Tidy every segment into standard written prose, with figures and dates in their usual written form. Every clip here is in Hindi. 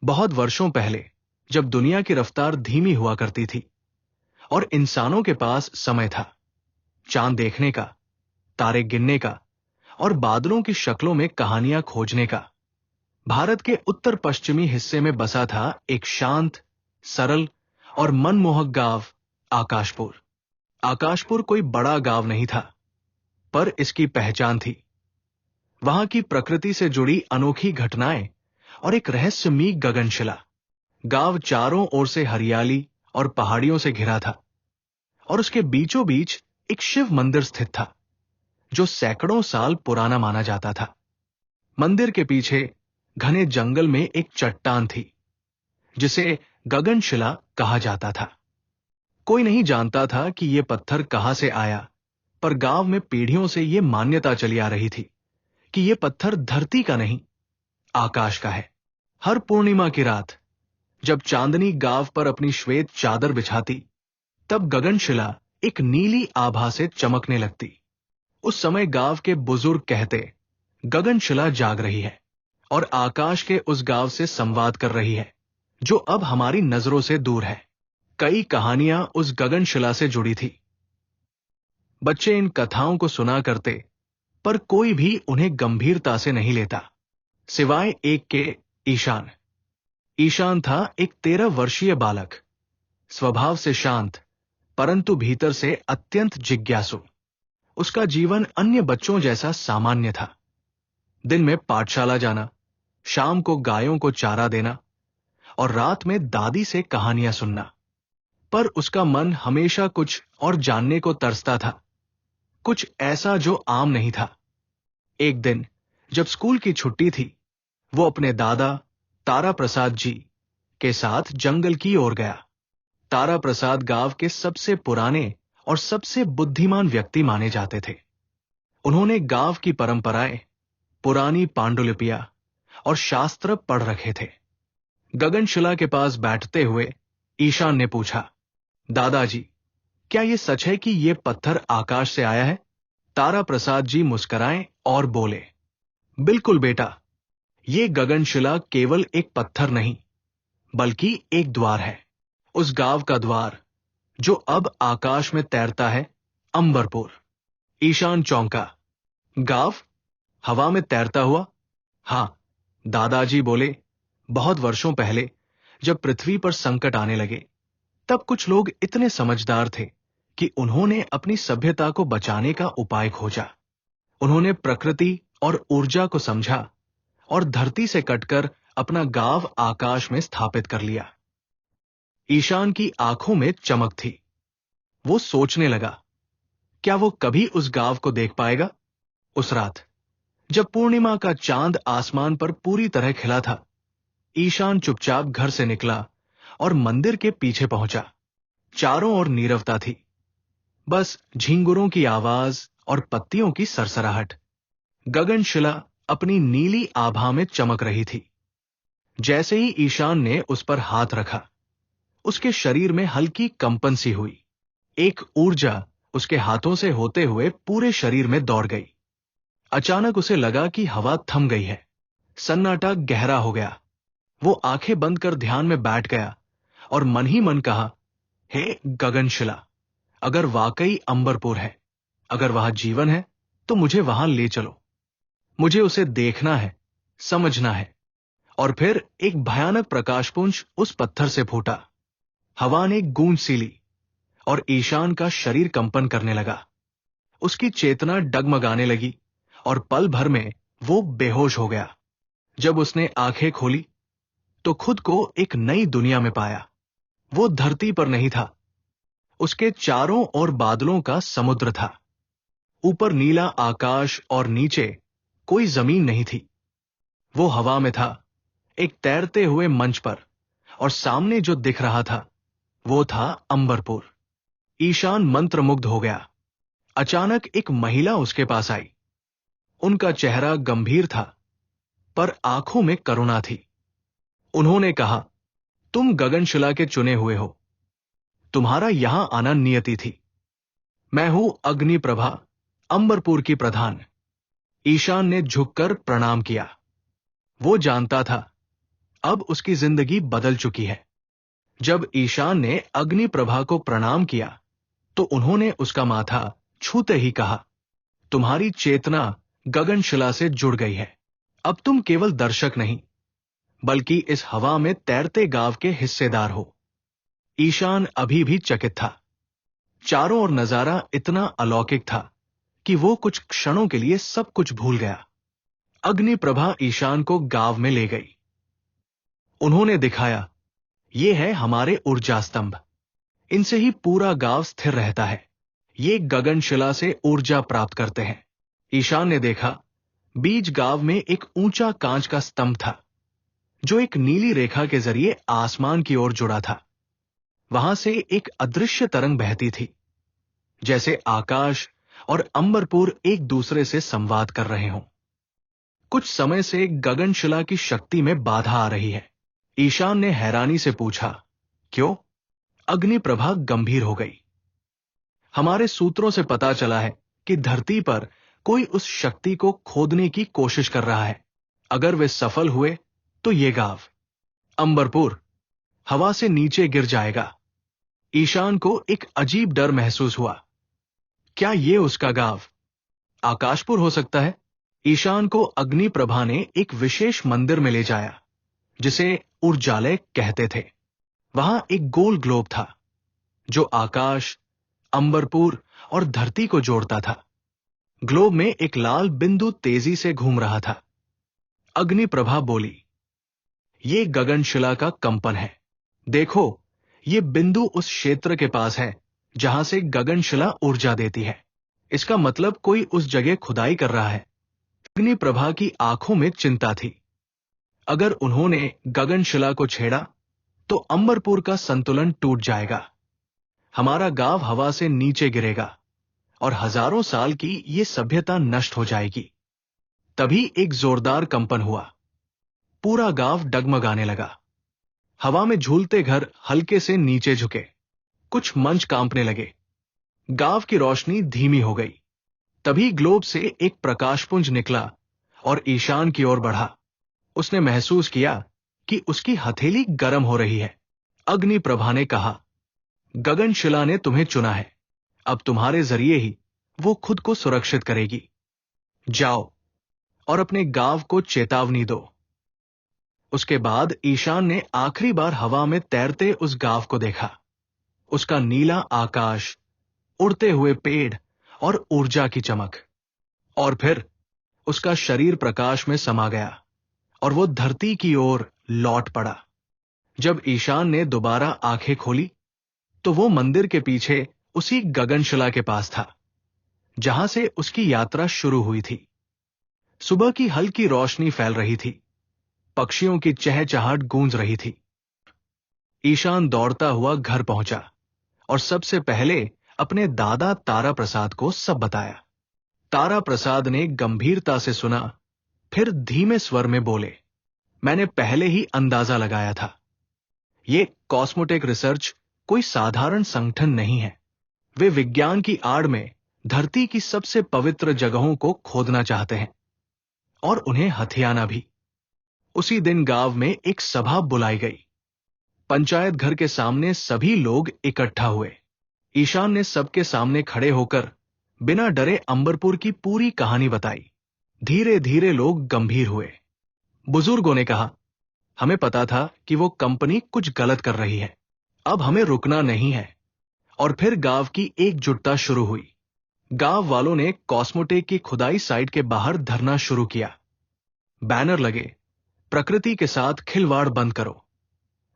बहुत वर्षों पहले, जब दुनिया की रफ्तार धीमी हुआ करती थी और इंसानों के पास समय था, चांद देखने का, तारे गिनने का और बादलों की शक्लों में कहानियां खोजने का, भारत के उत्तर पश्चिमी हिस्से में बसा था एक शांत, सरल और मनमोहक गांव, आकाशपुर। आकाशपुर कोई बड़ा गांव नहीं था, पर इसकी पहचान थी। वहां की प्रकृति से जुड़ी अनोखी घटनाएं और एक रहस्यमयी गगनशिला। गांव चारों ओर से हरियाली और पहाड़ियों से घिरा था, और उसके बीचों बीच एक शिव मंदिर स्थित था, जो सैकड़ों साल पुराना माना जाता था। मंदिर के पीछे घने जंगल में एक चट्टान थी, जिसे गगनशिला कहा जाता था। कोई नहीं जानता था कि यह पत्थर कहां से आया, पर गांव में पीढ़ियों से यह मान्यता चली आ रही थी कि यह पत्थर धरती का नहीं, आकाश का है। हर पूर्णिमा की रात, जब चांदनी गांव पर अपनी श्वेत चादर बिछाती, तब गगनशिला एक नीली आभा से चमकने लगती। उस समय गांव के बुजुर्ग कहते, गगनशिला जाग रही है और आकाश के उस गांव से संवाद कर रही है, जो अब हमारी नजरों से दूर है। कई कहानियां उस गगनशिला से जुड़ी थी। बच्चे इन कथाओं को सुना करते, पर कोई भी उन्हें गंभीरता से नहीं लेता, सिवाय एक के, ईशान। ईशान था एक 13 वर्षीय बालक, स्वभाव से शांत, परंतु भीतर से अत्यंत जिज्ञासु। उसका जीवन अन्य बच्चों जैसा सामान्य था। दिन में पाठशाला जाना, शाम को गायों को चारा देना और रात में दादी से कहानियां सुनना। पर उसका मन हमेशा कुछ और जानने को तरसता था, कुछ ऐसा जो आम नहीं था। एक दिन, जब स्कूल की छुट्टी थी, वो अपने दादा तारा प्रसाद जी के साथ जंगल की ओर गया। तारा प्रसाद गांव के सबसे पुराने और सबसे बुद्धिमान व्यक्ति माने जाते थे। उन्होंने गांव की परंपराएं, पुरानी पांडुलिपियां और शास्त्र पढ़ रखे थे। गगनशिला के पास बैठते हुए ईशान ने पूछा, दादाजी, क्या यह सच है कि यह पत्थर आकाश से आया है? तारा प्रसाद जी मुस्कुराए और बोले, बिल्कुल बेटा, यह गगनशिला केवल एक पत्थर नहीं, बल्कि एक द्वार है। उस गांव का द्वार, जो अब आकाश में तैरता है, अंबरपुर। ईशान चौंका। गांव हवा में तैरता हुआ? हां, दादाजी बोले, बहुत वर्षों पहले, जब पृथ्वी पर संकट आने लगे, तब कुछ लोग इतने समझदार थे कि उन्होंने अपनी सभ्यता को बचाने का उपाय खोजा। उन्होंने प्रकृति और ऊर्जा को समझा और धरती से कटकर अपना गांव आकाश में स्थापित कर लिया। ईशान की आंखों में चमक थी। वो सोचने लगा, क्या वो कभी उस गांव को देख पाएगा? उस रात, जब पूर्णिमा का चांद आसमान पर पूरी तरह खिला था, ईशान चुपचाप घर से निकला और मंदिर के पीछे पहुंचा। चारों ओर नीरवता थी, बस झिंगुरों की आवाज और पत्तियों की सरसराहट। गगनशिला अपनी नीली आभा में चमक रही थी। जैसे ही ईशान ने उस पर हाथ रखा, उसके शरीर में हल्की कंपन सी हुई। एक ऊर्जा उसके हाथों से होते हुए पूरे शरीर में दौड़ गई। अचानक उसे लगा कि हवा थम गई है। सन्नाटा गहरा हो गया। वो आंखें बंद कर ध्यान में बैठ गया और मन ही मन कहा, हे गगनशिला, अगर वाकई अंबरपुर है, अगर वहां जीवन है, तो मुझे वहां ले चलो। मुझे उसे देखना है, समझना है। और फिर एक भयानक प्रकाशपुंज उस पत्थर से फूटा। हवा ने गूंज सी ली और ईशान का शरीर कंपन करने लगा। उसकी चेतना डगमगाने लगी और पल भर में वो बेहोश हो गया। जब उसने आंखें खोली, तो खुद को एक नई दुनिया में पाया। वो धरती पर नहीं था। उसके चारों ओर बादलों का समुद्र था। ऊपर नीला आकाश और नीचे कोई जमीन नहीं थी। वो हवा में था, एक तैरते हुए मंच पर, और सामने जो दिख रहा था, वो था अंबरपुर। ईशान मंत्रमुग्ध हो गया। अचानक एक महिला उसके पास आई। उनका चेहरा गंभीर था, पर आंखों में करुणा थी। उन्होंने कहा, तुम गगनशिला के चुने हुए हो। तुम्हारा यहां आना नियति थी। मैं हूं अग्निप्रभा, अंबरपुर की प्रधान। ईशान ने झुककर प्रणाम किया। वो जानता था अब उसकी जिंदगी बदल चुकी है। जब ईशान ने अग्निप्रभा को प्रणाम किया तो उन्होंने उसका माथा छूते ही कहा, तुम्हारी चेतना गगनशिला से जुड़ गई है। अब तुम केवल दर्शक नहीं, बल्कि इस हवा में तैरते गांव के हिस्सेदार हो। ईशान अभी भी चकित था। चारों ओर नजारा इतना अलौकिक था कि वो कुछ क्षणों के लिए सब कुछ भूल गया। अग्निप्रभा ईशान को गांव में ले गई। उन्होंने दिखाया, ये है हमारे ऊर्जा स्तंभ। इनसे ही पूरा गांव स्थिर रहता है। ये गगनशिला से ऊर्जा प्राप्त करते हैं। ईशान ने देखा, बीच गांव में एक ऊंचा कांच का स्तंभ था, जो एक नीली रेखा के जरिए आसमान की ओर जुड़ा था। वहां से एक अदृश्य तरंग बहती थी, जैसे आकाश और अंबरपुर एक दूसरे से संवाद कर रहे हों। कुछ समय से गगनशिला की शक्ति में बाधा आ रही है। ईशान ने हैरानी से पूछा, क्यों? अग्निप्रभा गंभीर हो गई। हमारे सूत्रों से पता चला है कि धरती पर कोई उस शक्ति को खोदने की कोशिश कर रहा है। अगर वे सफल हुए तो ये गांव, अंबरपुर, हवा से नीचे गिर जाएगा। ईशान को एक अजीब डर महसूस हुआ। क्या ये उसका गांव आकाशपुर हो सकता है? ईशान को अग्निप्रभा ने एक विशेष मंदिर में ले जाया, जिसे ऊर्जालय कहते थे। वहां एक गोल ग्लोब था, जो आकाश, अंबरपुर और धरती को जोड़ता था। ग्लोब में एक लाल बिंदु तेजी से घूम रहा था। अग्निप्रभा बोली, ये गगनशिला का कंपन है। देखो, ये बिंदु उस क्षेत्र के पास है जहां से गगनशिला ऊर्जा देती है। इसका मतलब कोई उस जगह खुदाई कर रहा है। अग्निप्रभा की आंखों में चिंता थी। अगर उन्होंने गगनशिला को छेड़ा तो अंबरपुर का संतुलन टूट जाएगा। हमारा गांव हवा से नीचे गिरेगा और हजारों साल की ये सभ्यता नष्ट हो जाएगी। तभी एक जोरदार कंपन हुआ। पूरा गांव डगमगाने लगा। हवा में झूलते घर हल्के से नीचे झुके। कुछ मंच कांपने लगे। गांव की रोशनी धीमी हो गई। तभी ग्लोब से एक प्रकाशपुंज निकला और ईशान की ओर बढ़ा। उसने महसूस किया कि उसकी हथेली गर्म हो रही है। अग्निप्रभा ने कहा, गगनशिला ने तुम्हें चुना है। अब तुम्हारे जरिए ही वो खुद को सुरक्षित करेगी। जाओ और अपने गांव को चेतावनी दो। उसके बाद ईशान ने आखिरी बार हवा में तैरते उस गांव को देखा। उसका नीला आकाश, उड़ते हुए पेड़ और ऊर्जा की चमक। और फिर उसका शरीर प्रकाश में समा गया और वो धरती की ओर लौट पड़ा। जब ईशान ने दोबारा आंखें खोली तो वो मंदिर के पीछे उसी गगनशिला के पास था, जहां से उसकी यात्रा शुरू हुई थी। सुबह की हल्की रोशनी फैल रही थी। पक्षियों की चहचहाट गूंज रही थी। ईशान दौड़ता हुआ घर पहुंचा और सबसे पहले अपने दादा तारा प्रसाद को सब बताया। तारा प्रसाद ने गंभीरता से सुना, फिर धीमे स्वर में बोले, मैंने पहले ही अंदाजा लगाया था। ये कॉस्मोटेक रिसर्च कोई साधारण संगठन नहीं है। वे विज्ञान की आड़ में धरती की सबसे पवित्र जगहों को खोदना चाहते हैं और उन्हें हथियाना भी। उसी दिन गांव में एक सभा बुलाई गई। पंचायत घर के सामने सभी लोग इकट्ठा हुए। ईशान ने सबके सामने खड़े होकर बिना डरे अंबरपुर की पूरी कहानी बताई। धीरे धीरे लोग गंभीर हुए। बुजुर्गों ने कहा, हमें पता था कि वो कंपनी कुछ गलत कर रही है। अब हमें रुकना नहीं है। और फिर गांव की एकजुटता शुरू हुई। गांव वालों ने कॉस्मोटेक की खुदाई साइट के बाहर धरना शुरू किया। बैनर लगे, प्रकृति के साथ खिलवाड़ बंद करो,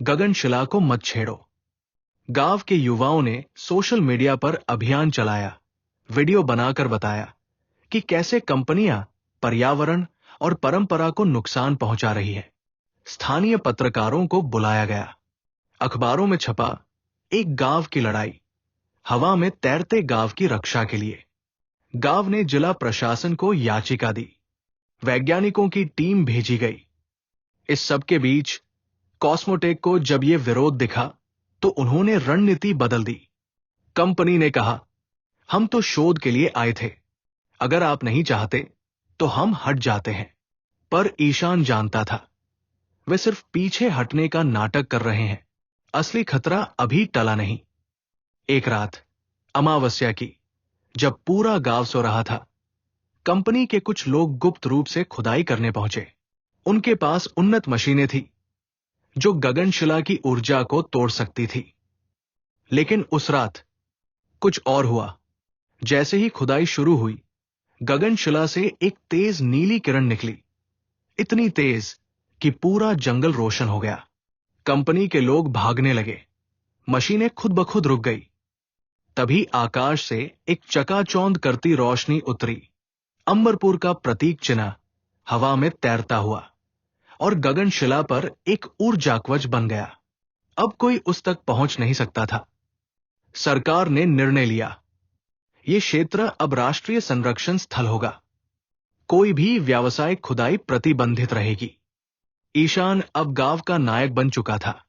गगनशिला को मत छेड़ो। गांव के युवाओं ने सोशल मीडिया पर अभियान चलाया, वीडियो बनाकर बताया कि कैसे कंपनियां पर्यावरण और परंपरा को नुकसान पहुंचा रही है। स्थानीय पत्रकारों को बुलाया गया। अखबारों में छपा एक गांव की लड़ाई, हवा में तैरते गांव की रक्षा के लिए। गांव ने जिला प्रशासन को याचिका दी। वैज्ञानिकों की टीम भेजी गई। इस सब के बीच कॉस्मोटेक को जब यह विरोध दिखा तो उन्होंने रणनीति बदल दी। कंपनी ने कहा, हम तो शोध के लिए आए थे, अगर आप नहीं चाहते तो हम हट जाते हैं। पर ईशान जानता था वे सिर्फ पीछे हटने का नाटक कर रहे हैं, असली खतरा अभी टला नहीं। एक रात अमावस्या की, जब पूरा गांव सो रहा था, कंपनी के कुछ लोग गुप्त रूप से खुदाई करने पहुंचे। उनके पास उन्नत मशीनें थी जो गगनशिला की ऊर्जा को तोड़ सकती थी। लेकिन उस रात कुछ और हुआ। जैसे ही खुदाई शुरू हुई, गगनशिला से एक तेज नीली किरण निकली, इतनी तेज कि पूरा जंगल रोशन हो गया। कंपनी के लोग भागने लगे, मशीनें खुद ब खुद रुक गई। तभी आकाश से एक चकाचौंध करती रोशनी उतरी, अंबरपुर का प्रतीक चिन्ह हवा में तैरता हुआ और गगनशिला पर एक ऊर्जा कवच बन गया। अब कोई उस तक पहुंच नहीं सकता था। सरकार ने निर्णय लिया, यह क्षेत्र अब राष्ट्रीय संरक्षण स्थल होगा। कोई भी व्यावसायिक खुदाई प्रतिबंधित रहेगी। ईशान अब गांव का नायक बन चुका था।